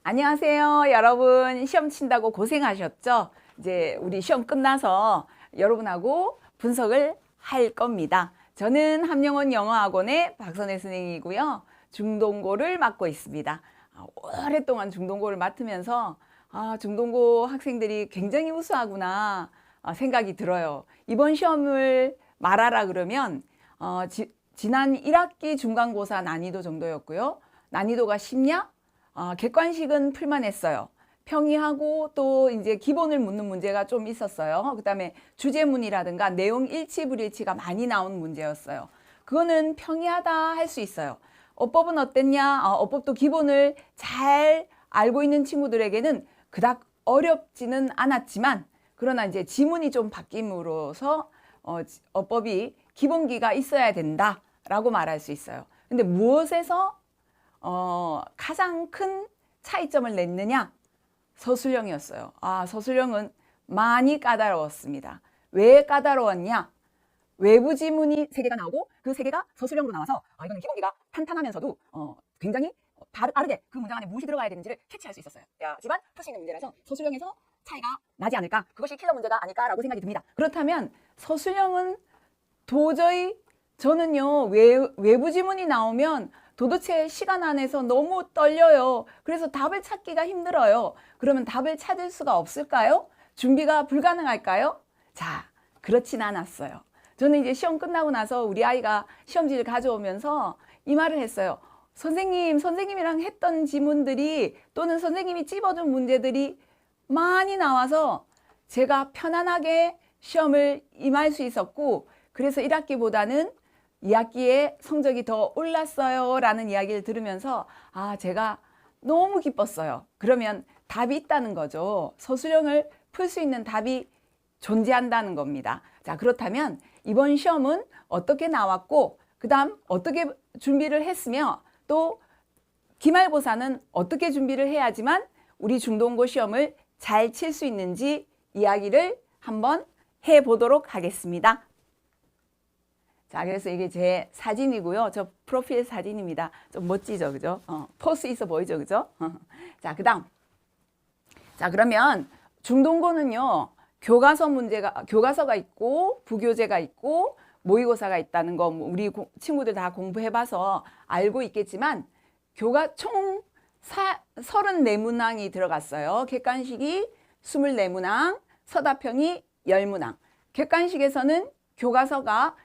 안녕하세요. 여러분 시험 친다고 고생하셨죠? 이제 우리 시험 끝나서 여러분하고 분석을 할 겁니다. 저는 함영원 영어학원의 박선혜 선생님이고요. 중동고를 맡고 있습니다. 오랫동안 중동고를 맡으면서 중동고 학생들이 굉장히 우수하구나 생각이 들어요. 이번 시험을 말하라 그러면 지난 1학기 중간고사 난이도 정도였고요. 난이도가 쉽냐? 객관식은 풀만 했어요. 평이하고 또 이제 기본을 묻는 문제가 좀 있었어요. 그다음에 주제문이라든가 내용 일치 불일치가 많이 나온 문제였어요. 그거는 평이하다 할 수 있어요. 어법은 어땠냐? 어법도 기본을 잘 알고 있는 친구들에게는 그닥 어렵지는 않았지만 그러나 이제 지문이 좀 바뀜으로써 어법이 기본기가 있어야 된다라고 말할 수 있어요. 근데 무엇에서 가장 큰 차이점을 냈느냐? 서술형이었어요. 서술형은 많이 까다로웠습니다. 왜 까다로웠냐? 외부 지문이 3개가 나오고 그 3개가 서술형으로 나와서 이거는 기본기가 탄탄하면서도 굉장히 빠르게 그 문장 안에 무엇이 들어가야 되는지를 캐치할 수 있었어요. 하지만 풀 수 있는 문제라서 서술형에서 차이가 나지 않을까? 그것이 킬러 문제가 아닐까라고 생각이 듭니다. 그렇다면 서술형은 도저히 저는요 외부 지문이 나오면 도대체 시간 안에서 너무 떨려요. 그래서 답을 찾기가 힘들어요. 그러면 답을 찾을 수가 없을까요? 준비가 불가능할까요? 자, 그렇진 않았어요. 저는 이제 시험 끝나고 나서 우리 아이가 시험지를 가져오면서 이 말을 했어요. 선생님이랑 했던 지문들이 또는 선생님이 찝어준 문제들이 많이 나와서 제가 편안하게 시험을 임할 수 있었고 그래서 1학기보다는 2학기에 성적이 더 올랐어요 라는 이야기를 들으면서 제가 너무 기뻤어요. 그러면 답이 있다는 거죠. 서술형을 풀 수 있는 답이 존재한다는 겁니다. 자, 그렇다면 이번 시험은 어떻게 나왔고 그 다음 어떻게 준비를 했으며 또 기말고사는 어떻게 준비를 해야지만 우리 중동고 시험을 잘 칠 수 있는지 이야기를 한번 해보도록 하겠습니다. 자, 그래서 이게 제 사진이고요. 저 프로필 사진입니다. 좀 멋지죠, 그죠? 포스 있어 보이죠, 그죠? 자, 그다음. 자, 그러면 중동고는요. 교과서가 있고 부교재가 있고 모의고사가 있다는 거 우리 친구들 다 공부해봐서 알고 있겠지만 총 34문항이 들어갔어요. 객관식이 24문항, 서답형이 10문항. 객관식에서는 교과서가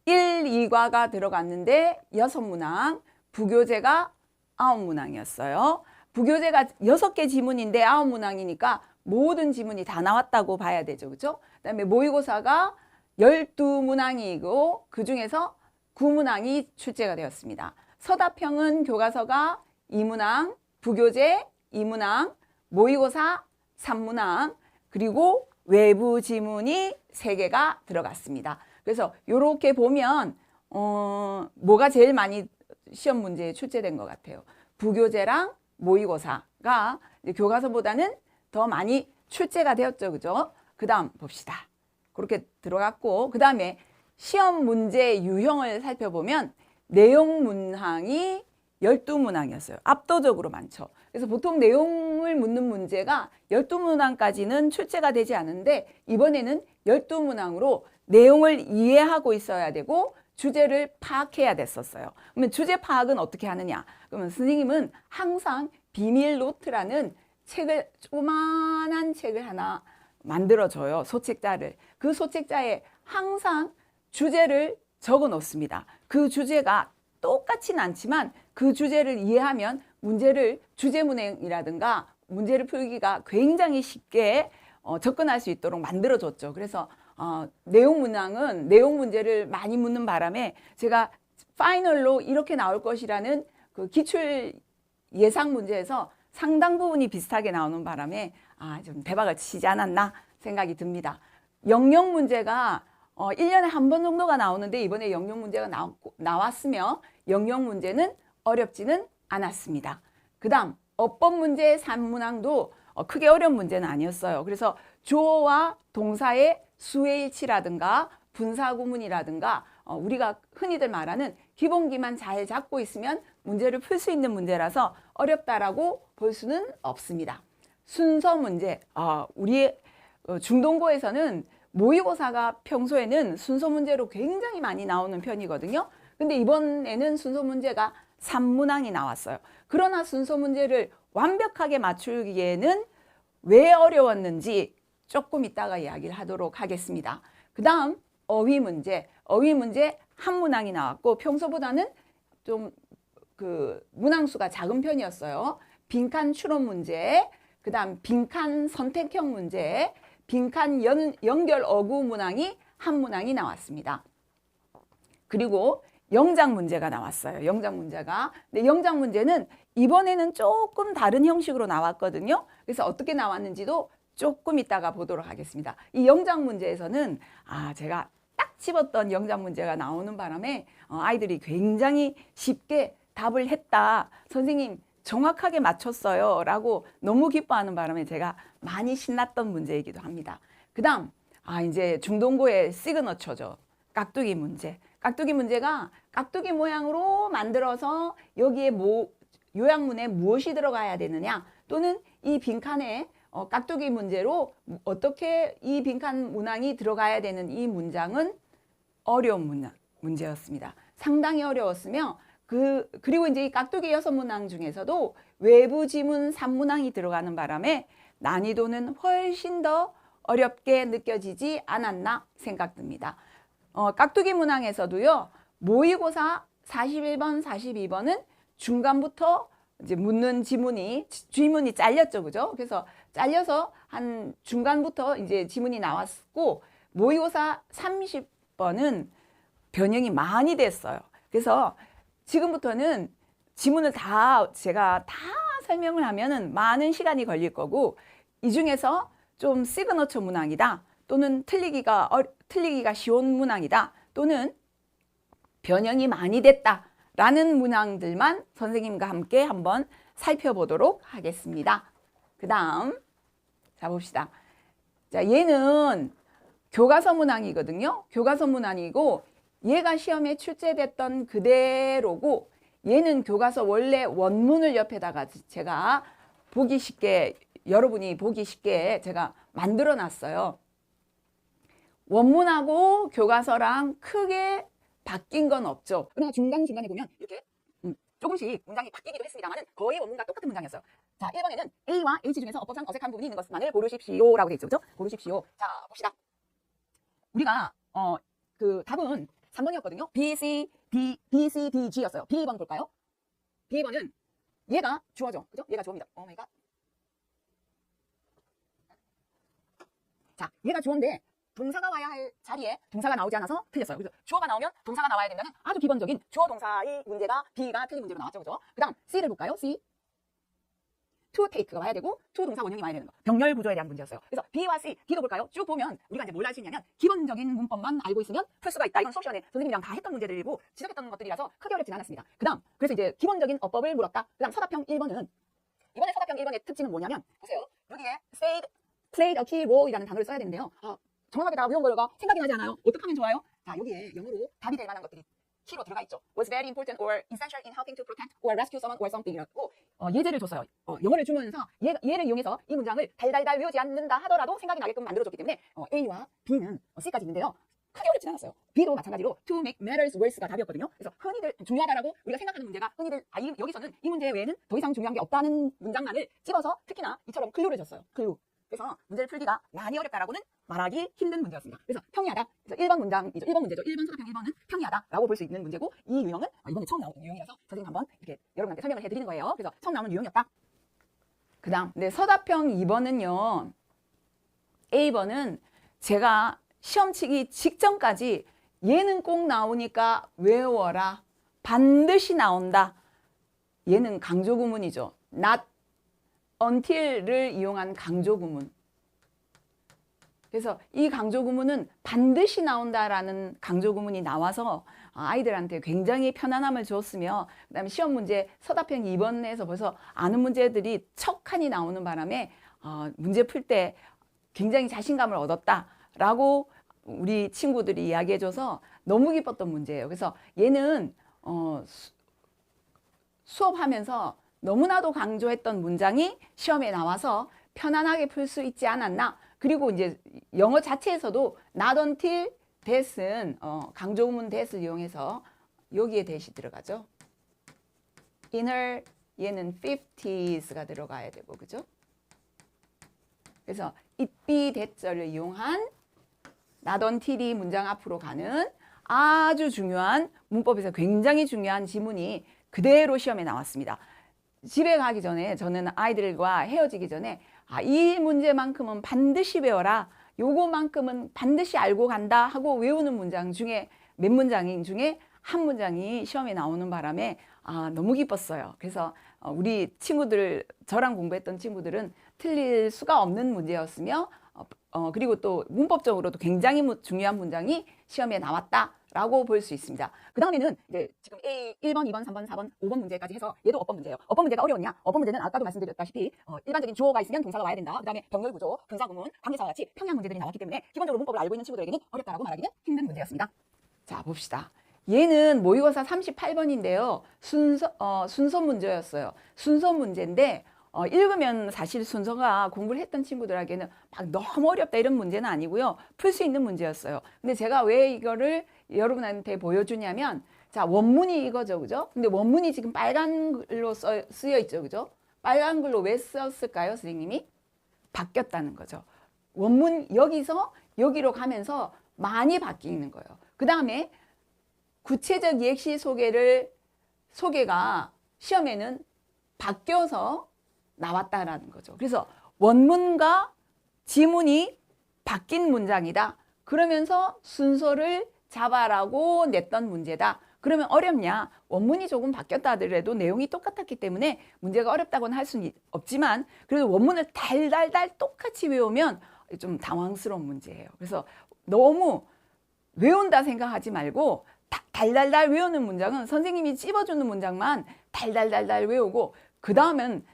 1, 2과가 들어갔는데 6문항, 부교재가 9문항이었어요. 부교재가 6개 지문인데 9문항이니까 모든 지문이 다 나왔다고 봐야 되죠. 그죠? 그 다음에 모의고사가 12문항이고 그 중에서 9문항이 출제가 되었습니다. 서답형은 교과서가 2문항, 부교재 2문항, 모의고사 3문항, 그리고 외부 지문이 3개가 들어갔습니다. 그래서 이렇게 보면 뭐가 제일 많이 시험 문제에 출제된 것 같아요. 부교재랑 모의고사가 교과서보다는 더 많이 출제가 되었죠. 그죠? 그 다음 봅시다. 그렇게 들어갔고 그 다음에 시험 문제 유형을 살펴보면 내용 문항이 12문항이었어요. 압도적으로 많죠. 그래서 보통 내용을 묻는 문제가 12문항까지는 출제가 되지 않는데 이번에는 12문항으로 내용을 이해하고 있어야 되고 주제를 파악해야 됐었어요. 그러면 주제 파악은 어떻게 하느냐? 그러면 선생님은 항상 비밀 노트라는 책을 조그만한 책을 하나 만들어줘요. 소책자를. 그 소책자에 항상 주제를 적어 놓습니다. 그 주제가 똑같진 않지만 그 주제를 이해하면 주제문항이라든가 문제를 풀기가 굉장히 쉽게 접근할 수 있도록 만들어줬죠. 그래서 내용 문항은 내용 문제를 많이 묻는 바람에 제가 파이널로 이렇게 나올 것이라는 그 기출 예상 문제에서 상당 부분이 비슷하게 나오는 바람에 좀 대박을 치지 않았나 생각이 듭니다. 영역 문제가 1년에 한 번 정도가 나오는데 이번에 영역 문제가 나왔으며 영역 문제는 어렵지는 않았습니다. 그 다음 어법 문제 3문항도 크게 어려운 문제는 아니었어요. 그래서 주어와 동사의 수의 일치라든가 분사구문이라든가 우리가 흔히들 말하는 기본기만 잘 잡고 있으면 문제를 풀 수 있는 문제라서 어렵다라고 볼 수는 없습니다. 순서 문제, 우리 중동고에서는 모의고사가 평소에는 순서 문제로 굉장히 많이 나오는 편이거든요. 근데 이번에는 순서 문제가 3문항이 나왔어요. 그러나 순서 문제를 완벽하게 맞추기에는 왜 어려웠는지 조금 이따가 이야기를 하도록 하겠습니다. 그 다음 어휘 문제 한 문항이 나왔고 평소보다는 좀 그 문항수가 작은 편이었어요. 빈칸 추론 문제, 그 다음 빈칸 선택형 문제, 빈칸 연결 어구 문항이 한 문항이 나왔습니다. 그리고 영작 문제가 나왔어요. 영작 문제가. 근데 영작 문제는 이번에는 조금 다른 형식으로 나왔거든요. 그래서 어떻게 나왔는지도 조금 이따가 보도록 하겠습니다. 이 영작 문제에서는 제가 딱 집었던 영작 문제가 나오는 바람에 아이들이 굉장히 쉽게 답을 했다. 선생님 정확하게 맞췄어요. 라고 너무 기뻐하는 바람에 제가 많이 신났던 문제이기도 합니다. 그 다음 이제 중동고의 시그너처죠. 깍두기 문제. 깍두기 문제가 깍두기 모양으로 만들어서 여기에 요약문에 무엇이 들어가야 되느냐 또는 이 빈칸에 깍두기 문제로 어떻게 이 빈칸 문항이 들어가야 되는 이 문장은 어려운 문제였습니다. 상당히 어려웠으며 그리고 이제 이 깍두기 6문항 중에서도 외부 지문 3문항이 들어가는 바람에 난이도는 훨씬 더 어렵게 느껴지지 않았나 생각됩니다. 깍두기 문항에서도요. 모의고사 41번, 42번은 중간부터 이제 묻는 지문이 잘렸죠. 그죠? 그래서 잘려서 한 중간부터 이제 지문이 나왔고 모의고사 30번은 변형이 많이 됐어요. 그래서 지금부터는 지문을 제가 다 설명을 하면은 많은 시간이 걸릴 거고 이 중에서 좀 시그너처 문항이다 또는 틀리기가 쉬운 문항이다 또는 변형이 많이 됐다 라는 문항들만 선생님과 함께 한번 살펴보도록 하겠습니다. 그 다음 자 봅시다. 자 얘는 교과서 문항이거든요. 교과서 문항이고 얘가 시험에 출제됐던 그대로고 얘는 교과서 원래 원문을 옆에다가 제가 여러분이 보기 쉽게 제가 만들어 놨어요. 원문하고 교과서랑 크게 바뀐 건 없죠. 그러나 중간중간에 보면 이렇게 조금씩 문장이 바뀌기도 했습니다만 거의 원문과 똑같은 문장이었어요. 자, 1번에는 A와 H 중에서 어법상 어색한 부분이 있는 것만을 고르십시오 라고 되어 있죠. 그렇죠? 고르십시오. 자, 봅시다. 우리가 그 답은 3번이었거든요. B, C, D, G였어요. B번 볼까요? B번은 얘가 주어죠. 그죠? 얘가 주어입니다. 오 마이 갓. 자, 얘가 주어인데 동사가 와야 할 자리에 동사가 나오지 않아서 틀렸어요. 그래서 주어가 나오면 동사가 나와야 된다는 아주 기본적인 주어 동사의 문제가 B가 틀린 문제로 나왔죠. 그죠? 그 다음 C를 볼까요? C. to take가 와야 되고 to 동사 원형이 와야 되는 거. 병렬 구조에 대한 문제였어요. 그래서 B와 C, D도 볼까요? 쭉 보면 우리가 이제 뭘 알 수 있냐면 기본적인 문법만 알고 있으면 풀 수가 있다. 이건 수업 시간에 선생님이랑 다 했던 문제들이고 지적했던 것들이라서 크게 어렵진 않았습니다. 그 다음 그래서 이제 기본적인 어법을 물었다. 그 다음 서답형 1번은 이번에 서답형 1번의 특징은 뭐냐면 보세요. 여기에 played a key role이라는 단어를 써야 되는데요. 정확하게 다 외운 거가 생각이 나지 않아요? 어떻게 하면 좋아요? 자, 여기에 영어로 답이 될 만한 것들이 키로 들어가 있죠. was very important or essential in helping to protect or rescue someone or something이라고 예제를 줬어요. 영어를 주면서 얘를 이용해서 이 문장을 달달달 외우지 않는다 하더라도 생각이 나게끔 만들어줬기 때문에 A와 B는 C까지 있는데요. 크게 어렵진 않았어요. B도 마찬가지로 to make matters worse가 답이었거든요. 그래서 흔히들 중요하다라고 우리가 생각하는 문제가 흔히들 여기서는 이 문제 외에는 더 이상 중요한 게 없다는 문장만을 집어서 특히나 이처럼 클루를 줬어요. 클루. 그래서 문제를 풀기가 많이 어렵다라고는 말하기 힘든 문제였습니다. 그래서 평이하다. 그래서 1번 문장이죠. 1번 문제죠. 1번 서답형 1번은 평이하다라고 볼 수 있는 문제고 이 유형은 이번에 처음 나오는 유형이라서 선생님 한번 이렇게 여러분한테 설명을 해드리는 거예요. 그래서 처음 나오는 유형이었다. 그 다음 서답형 2번은요. A번은 제가 시험 치기 직전까지 얘는 꼭 나오니까 외워라. 반드시 나온다. 얘는 강조구문이죠. not until를 이용한 강조구문. 그래서 이 강조구문은 반드시 나온다라는 강조구문이 나와서 아이들한테 굉장히 편안함을 줬으며 그다음에 시험 문제 서답형 2번에서 벌써 아는 문제들이 척하니 나오는 바람에 문제 풀 때 굉장히 자신감을 얻었다라고 우리 친구들이 이야기해줘서 너무 기뻤던 문제예요. 그래서 얘는 수업하면서 너무나도 강조했던 문장이 시험에 나와서 편안하게 풀 수 있지 않았나. 그리고 이제 영어 자체에서도 not until that은 강조문 that을 이용해서 여기에 that이 들어가죠. in her 얘는 50s가 들어가야 되고, 그죠? 그래서 it be that절을 이용한 not until이 문장 앞으로 가는 아주 중요한 문법에서 굉장히 중요한 지문이 그대로 시험에 나왔습니다. 집에 가기 전에 저는 아이들과 헤어지기 전에 이 문제만큼은 반드시 배워라. 요거만큼은 반드시 알고 간다 하고 외우는 문장 중에 몇 문장 중에 한 문장이 시험에 나오는 바람에 너무 기뻤어요. 그래서 우리 친구들, 저랑 공부했던 친구들은 틀릴 수가 없는 문제였으며 그리고 또 문법적으로도 굉장히 중요한 문장이 시험에 나왔다라고 볼 수 있습니다. 그 다음에는 이제 지금 A 1번, 2번, 3번, 4번, 5번 문제까지 해서 얘도 어법 문제예요. 어법 문제가 어려웠냐? 어법 문제는 아까도 말씀드렸다시피 일반적인 주어가 있으면 동사가 와야 된다. 그 다음에 병렬 구조, 분사구문, 관계사와 같이 평양 문제들이 나왔기 때문에 기본적으로 문법을 알고 있는 친구들에게는 어렵다라고 말하기는 힘든 문제였습니다. 자, 봅시다. 얘는 모의고사 38번인데요. 순서 문제였어요. 순서 문제인데 읽으면 사실 순서가 공부를 했던 친구들에게는 막 너무 어렵다 이런 문제는 아니고요. 풀 수 있는 문제였어요. 근데 제가 왜 이거를 여러분한테 보여주냐면 자, 원문이 이거죠. 그죠? 근데 원문이 지금 빨간 글로 쓰여 있죠. 그죠? 빨간 글로 왜 썼을까요? 선생님이? 바뀌었다는 거죠. 원문 여기서 여기로 가면서 많이 바뀌는 거예요. 그 다음에 구체적 예시 소개가 시험에는 바뀌어서 나왔다라는 거죠. 그래서 원문과 지문이 바뀐 문장이다. 그러면서 순서를 잡아라고 냈던 문제다. 그러면 어렵냐? 원문이 조금 바뀌었다 하더라도 내용이 똑같았기 때문에 문제가 어렵다고는 할 수는 없지만 그래도 원문을 달달달 똑같이 외우면 좀 당황스러운 문제예요. 그래서 너무 외운다 생각하지 말고 달달달 외우는 문장은 선생님이 찝어주는 문장만 달달달달 외우고 그 다음은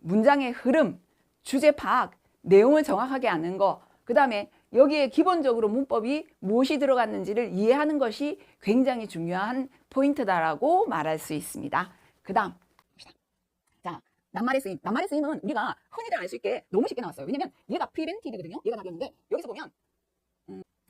문장의 흐름, 주제 파악, 내용을 정확하게 아는 거, 그 다음에 여기에 기본적으로 문법이 무엇이 들어갔는지를 이해하는 것이 굉장히 중요한 포인트다라고 말할 수 있습니다. 그 다음, 자, 낱말의 쓰임. 낱말의 쓰임은 우리가 흔히들 알 수 있게 너무 쉽게 나왔어요. 왜냐면 얘가 prevented거든요. 얘가 답이었는데 여기서 보면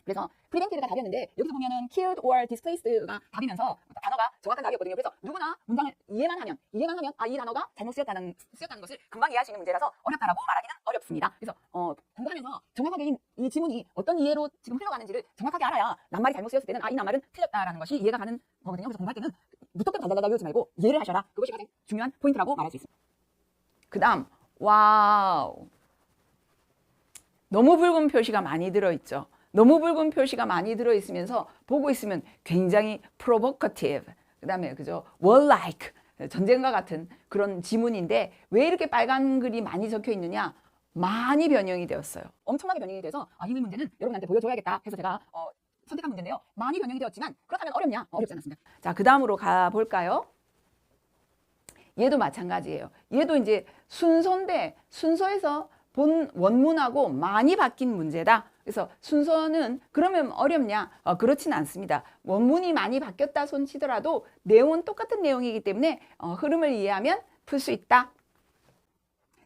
그래서 prevented가 답이었는데 여기서 보면은 killed or displaced가 답이면서 단어가 정확한 답이었거든요. 그래서 누구나 문장을 이해만 하면 이 단어가 잘못 쓰였다는 것을 금방 이해할 수 있는 문제라서 어렵다라고 말하기는 어렵습니다. 그래서 공부하면서 정확하게 이 지문이 어떤 이해로 지금 흘러가는지를 정확하게 알아야 낱말이 잘못 쓰였을 때는 이 낱말은 틀렸다라는 것이 이해가 가는 거거든요. 그래서 공부할 때는 무조건 달달달 외우지 말고 이해를 하셔라. 그것이 가장 중요한 포인트라고 말할 수 있습니다. 그 다음 와우, 너무 붉은 표시가 많이 들어있죠. 너무 붉은 표시가 많이 들어있으면서 보고 있으면 굉장히 provocative, 그 다음에 그죠, warlike, 전쟁과 같은 그런 지문인데 왜 이렇게 빨간 글이 많이 적혀 있느냐? 많이 변형이 되었어요. 엄청나게 변형이 돼서 이 문제는 여러분한테 보여줘야겠다 해서 제가 선택한 문제인데요. 많이 변형이 되었지만 그렇다면 어렵냐? 어렵지 않았습니다. 자, 그 다음으로 가볼까요? 얘도 마찬가지예요. 얘도 이제 순서인데 순서에서 본 원문하고 많이 바뀐 문제다. 그래서 순서는 그러면 어렵냐? 그렇진 않습니다. 원문이 많이 바뀌었다 손치더라도 내용은 똑같은 내용이기 때문에 흐름을 이해하면 풀 수 있다.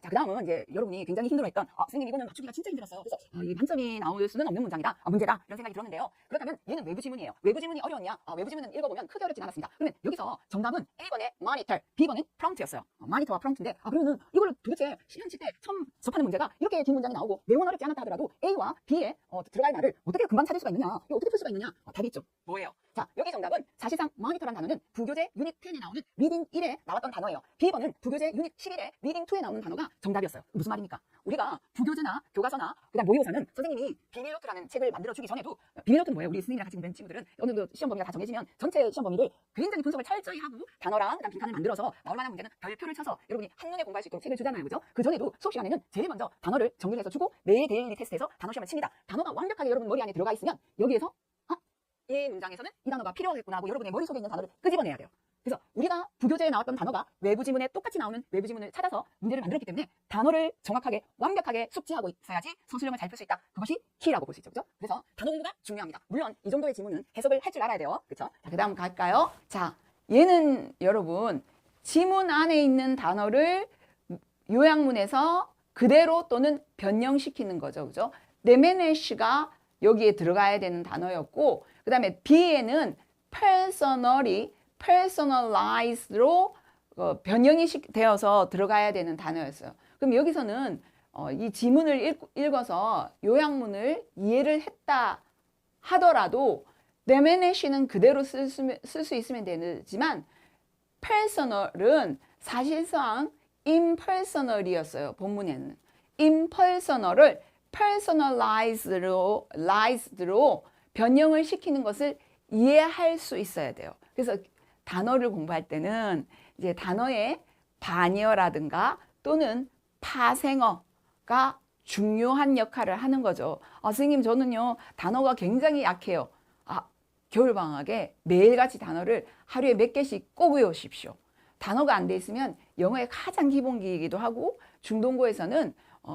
자, 그 다음은 이제 여러분이 굉장히 힘들어했던 선생님 이거는 맞추기가 진짜 힘들었어요. 그래서 이 반점이 나올 수는 없는 문장이다. 문제다. 이런 생각이 들었는데요. 그렇다면 얘는 외부 지문이에요. 외부 지문이 어려웠냐? 외부 지문은 읽어보면 크게 어렵진 않았습니다. 그러면 여기서 정답은 1번의 monitor, B번은 prompt였어요. monitor와 prompt인데 그러면은 이걸 도대체 시험 칠 때 처음 접하는 문제가 이렇게 긴 문장이 나오고 내용은 어렵지 않았다 하더라도 A와 B에 들어갈 말을 어떻게 금방 찾을 수가 있느냐? 이거 어떻게 풀 수가 있느냐? 답이 있죠. 뭐예요? 자, 여기 정답은 사실상 monitor란 단어는 부교재 유닛 10에 나오는 리딩 1에 나왔던 단어예요. B번은 부교재 유닛 11에 리딩 2에 나오는 단어가 정답이었어요. 무슨 말입니까? 우리가 부교재나 교과서나 그다음 모의고사는 선생님이 비밀노트라는 책을 만들어주기 전에도, 비밀노트는 뭐예요? 우리 선생님이랑 같이 공부한 친구들은 어느 정도 시험 범위가 다 정해지면 전체 시험 범위를 굉장히 분석을 철저히 하고 단어랑 그다음 빈칸을 만들어서 나올 만한 문제는 별표를 쳐서 여러분이 한눈에 공부할 수 있도록 책을 주잖아요. 그죠? 그 전에도 수업 시간에는 제일 먼저 단어를 정리를 해서 주고 매일 데일리 테스트해서 단어 시험을 칩니다. 단어가 완벽하게 여러분 머리 안에 들어가 있으면 여기에서 이 문장에서는 이 단어가 필요하겠구나 하고 여러분의 머릿속에 있는 단어를 끄집어내야 돼요. 그래서 우리가 부교재에 나왔던 단어가 외부 지문에 똑같이 나오는 외부 지문을 찾아서 문제를 만들었기 때문에 단어를 정확하게 완벽하게 숙지하고 있어야지 서술형을 잘 풀 수 있다. 그것이 키라고 볼 수 있죠. 그렇죠? 그래서 단어 공부가 중요합니다. 물론 이 정도의 지문은 해석을 할 줄 알아야 돼요. 그렇죠? 자, 그 다음 갈까요? 자, 얘는 여러분 지문 안에 있는 단어를 요약문에서 그대로 또는 변형시키는 거죠. 그죠? demenish가 여기에 들어가야 되는 단어였고, 그 다음에 B에는 personalized로 변형이 되어서 들어가야 되는 단어였어요. 그럼 여기서는 이 지문을 읽어서 요약문을 이해를 했다 하더라도 demenish는 그대로 쓸 수 있으면 되지만 personal은 사실상 impersonal이었어요. 본문에는. impersonal을 personalized로 변형을 시키는 것을 이해할 수 있어야 돼요. 그래서 단어를 공부할 때는 이제 단어의 반의어라든가 또는 파생어가 중요한 역할을 하는 거죠. 선생님 저는요 단어가 굉장히 약해요. 겨울방학에 매일같이 단어를 하루에 몇 개씩 꼭 외우십시오. 단어가 안 돼 있으면 영어의 가장 기본기이기도 하고 중동고에서는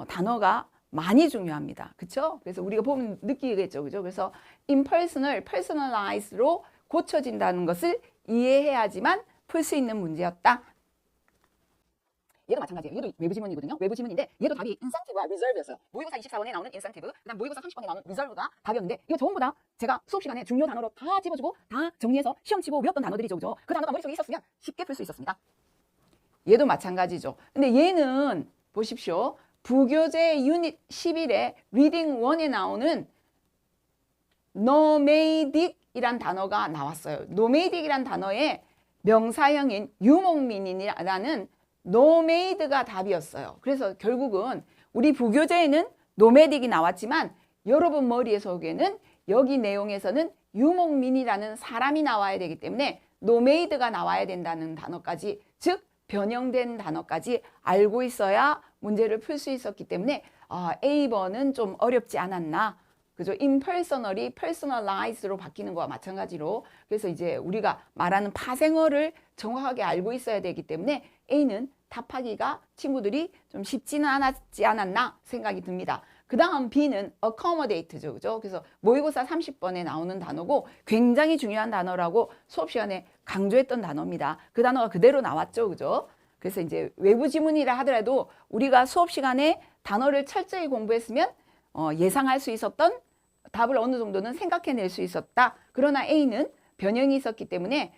단어가 많이 중요합니다. 그렇죠? 그래서 우리가 보면 느끼겠죠. 그죠? 그래서 impersonal, personalized로 고쳐진다는 것을 이해해야지만 풀 수 있는 문제였다. 얘도 마찬가지예요. 얘도 외부 지문이거든요. 외부 지문인데 얘도 답이 incentive와 reserve였어요. 모의고사 24번에 나오는 incentive, 그다음 모의고사 30번에 나오는 reserve가 답이었는데 이거 전부 다 제가 수업 시간에 중요 단어로 다 집어주고 다 정리해서 시험 치고 외웠던 단어들이죠. 그죠? 그 단어가 머릿속에 있었으면 쉽게 풀 수 있었습니다. 얘도 마찬가지죠. 근데 얘는 보십시오. 부교재 유닛 11에 리딩 1에 나오는 nomadic이란 단어가 나왔어요. nomadic이란 단어의 명사형인 유목민이라는 nomad가 답이었어요. 그래서 결국은 우리 부교재에는 nomadic이 나왔지만 여러분 머릿속에는 여기 내용에서는 유목민이라는 사람이 나와야 되기 때문에 nomad가 나와야 된다는 단어까지, 즉 변형된 단어까지 알고 있어야 문제를 풀 수 있었기 때문에 A번은 좀 어렵지 않았나. 그죠? impersonal이 personalized로 바뀌는 거와 마찬가지로. 그래서 이제 우리가 말하는 파생어를 정확하게 알고 있어야 되기 때문에 A는 답하기가 친구들이 좀 쉽지는 않았지 않았나 생각이 듭니다. 그 다음 B는 accommodate죠. 그죠? 그래서 모의고사 30번에 나오는 단어고 굉장히 중요한 단어라고 수업 시간에 강조했던 단어입니다. 그 단어가 그대로 나왔죠. 그죠? 그래서 이제 외부 지문이라 하더라도 우리가 수업 시간에 단어를 철저히 공부했으면 예상할 수 있었던 답을 어느 정도는 생각해낼 수 있었다. 그러나 A는 변형이 있었기 때문에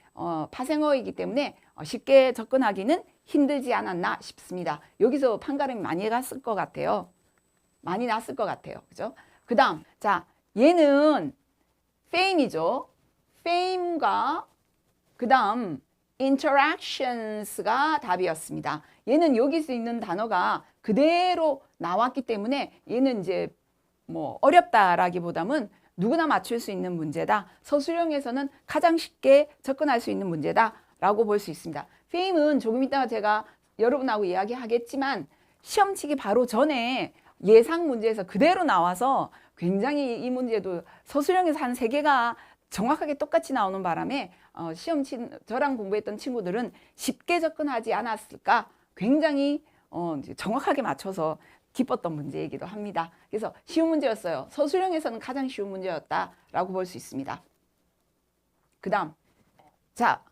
파생어이기 때문에 쉽게 접근하기는 힘들지 않았나 싶습니다. 여기서 판가름이 많이 갔을 것 같아요. 많이 났을 것 같아요. 그죠? 그 다음, 자, 얘는 fame이죠. fame과 그 다음 interactions가 답이었습니다. 얘는 여기서 있는 단어가 그대로 나왔기 때문에 얘는 이제 뭐 어렵다라기보다는 누구나 맞출 수 있는 문제다. 서술형에서는 가장 쉽게 접근할 수 있는 문제다라고 볼 수 있습니다. fame은 조금 이따가 제가 여러분하고 이야기하겠지만 시험 치기 바로 전에 예상 문제에서 그대로 나와서 굉장히 이 문제도 서술형에서 한 3개가 정확하게 똑같이 나오는 바람에 시험 저랑 공부했던 친구들은 쉽게 접근하지 않았을까, 굉장히 정확하게 맞춰서 기뻤던 문제이기도 합니다. 그래서 쉬운 문제였어요. 서술형에서는 가장 쉬운 문제였다라고 볼 수 있습니다. 그 다음, 자,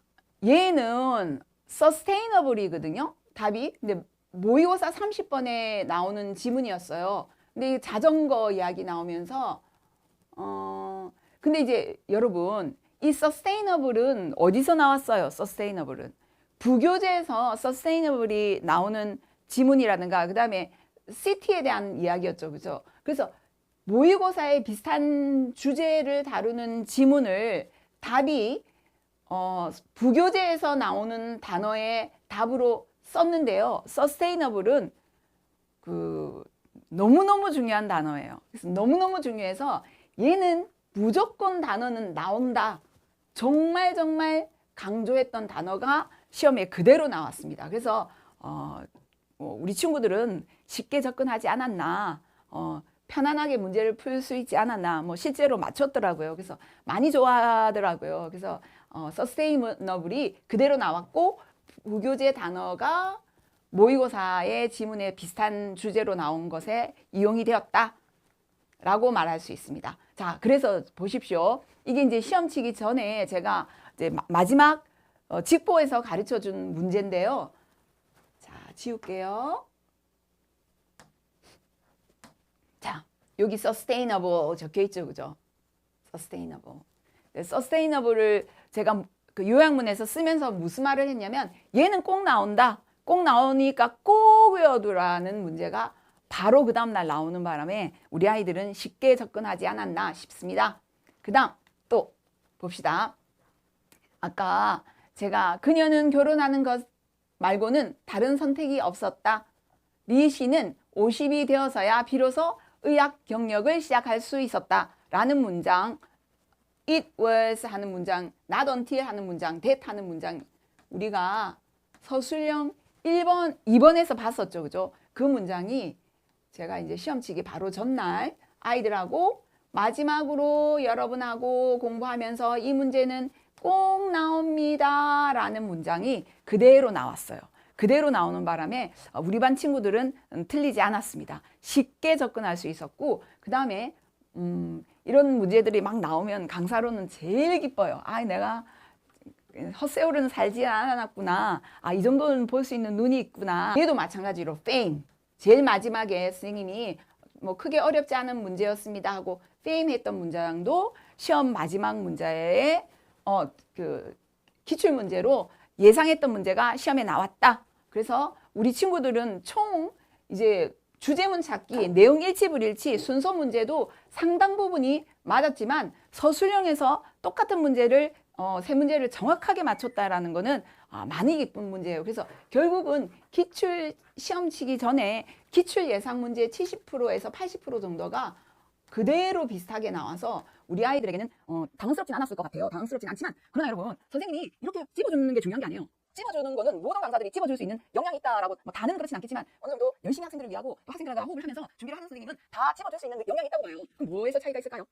얘는 sustainable이거든요. 답이. 근데 모의고사 30번에 나오는 지문이었어요. 근데 자전거 이야기 나오면서 근데 이제 여러분 이 sustainable은 어디서 나왔어요? sustainable은 부교재에서 sustainable이 나오는 지문이라든가 그 다음에 city에 대한 이야기였죠. 그죠? 그래서 모의고사에 비슷한 주제를 다루는 지문을 답이 부교재에서 나오는 단어의 답으로 썼는데요. sustainable은 너무너무 중요한 단어예요. 그래서 너무너무 중요해서 얘는 무조건 단어는 나온다. 정말 강조했던 단어가 시험에 그대로 나왔습니다. 그래서 우리 친구들은 쉽게 접근하지 않았나, 편안하게 문제를 풀 수 있지 않았나, 실제로 맞췄더라고요. 그래서 많이 좋아하더라고요. 그래서 sustainable이 그대로 나왔고 부교재 단어가 모의고사의 지문에 비슷한 주제로 나온 것에 이용이 되었다라고 말할 수 있습니다. 자, 그래서 보십시오. 이게 이제 시험 치기 전에 제가 이제 마지막 직보에서 가르쳐준 문제인데요. 자, 지울게요. 자, 여기 sustainable 적혀 있죠, 그죠? sustainable. sustainable을 제가 그 요약문에서 쓰면서 무슨 말을 했냐면 얘는 꼭 나온다. 꼭 나오니까 꼭 외워두라는 문제가 바로 그 다음날 나오는 바람에 우리 아이들은 쉽게 접근하지 않았나 싶습니다. 그 다음 또 봅시다. 아까 제가 그녀는 결혼하는 것 말고는 다른 선택이 없었다. 리 씨는 50이 되어서야 비로소 의학 경력을 시작할 수 있었다. 라는 문장, it was 하는 문장, not until 하는 문장, that 하는 문장 우리가 서술형 1번, 2번에서 봤었죠. 그죠? 그 문장이 제가 이제 시험 치기 바로 전날 아이들하고 마지막으로 여러분하고 공부하면서 이 문제는 꼭 나옵니다. 라는 문장이 그대로 나왔어요. 그대로 나오는 바람에 우리 반 친구들은 틀리지 않았습니다. 쉽게 접근할 수 있었고 그 다음에 이런 문제들이 막 나오면 강사로는 제일 기뻐요. 아, 내가 헛세월은 살지 않았구나. 아, 이 정도는 볼 수 있는 눈이 있구나. 얘도 마찬가지로 fame. 제일 마지막에 선생님이 뭐 크게 어렵지 않은 문제였습니다 하고 fame 했던 문장도 시험 마지막 문제에 그 기출 문제로 예상했던 문제가 시험에 나왔다. 그래서 우리 친구들은 총 이제 주제문 찾기, 내용 일치 불일치, 순서 문제도 상당 부분이 맞았지만 서술형에서 똑같은 문제를 세 문제를 정확하게 맞췄다라는 거는 많이 기쁜 문제예요. 그래서 결국은 기출 시험 치기 전에 기출 예상 문제 70%에서 80% 정도가 그대로 비슷하게 나와서 우리 아이들에게는 당황스럽진 않았을 것 같아요. 당황스럽진 않지만 그러나 여러분 선생님이 이렇게 찝어주는 게 중요한 게 아니에요. 찝어주는 거는 모든 강사들이 찝어줄 수 있는 역량이 있다라고 뭐 다는 그렇진 않겠지만 어느 정도 열심히 학생들을 위하고 또 학생들과 호흡을 하면서 준비를 하는 선생님은 다 찝어줄 수 있는 역량이 있다고 봐요. 그럼 뭐에서 차이가 있을까요?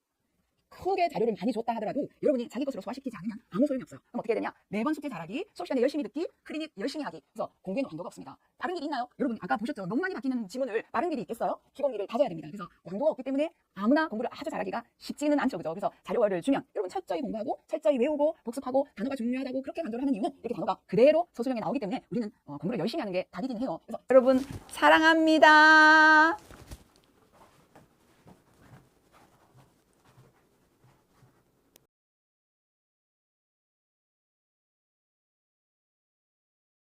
크게 자료를 많이 줬다 하더라도 여러분이 자기 것으로 소화시키지 않으면 아무 소용이 없어요. 그럼 어떻게 되냐? 매번 숙제 잘하기, 수업 시간에 열심히 듣기, 클리닉 열심히 하기. 그래서 공부에는 완도가 없습니다. 빠른 길이 있나요? 여러분 아까 보셨죠? 너무 많이 바뀌는 지문을 빠른 길이 있겠어요? 기본기를 다져야 됩니다. 그래서 완도가 없기 때문에 아무나 공부를 아주 잘하기가 쉽지는 않죠. 그죠? 그래서 자료를 주면 여러분 철저히 공부하고 철저히 외우고 복습하고 단어가 중요하다고 그렇게 강조를 하는 이유는 이렇게 단어가 그대로 서술형에 나오기 때문에 우리는 공부를 열심히 하는 게 답이긴 해요. 그래서 여러분 사랑합니다.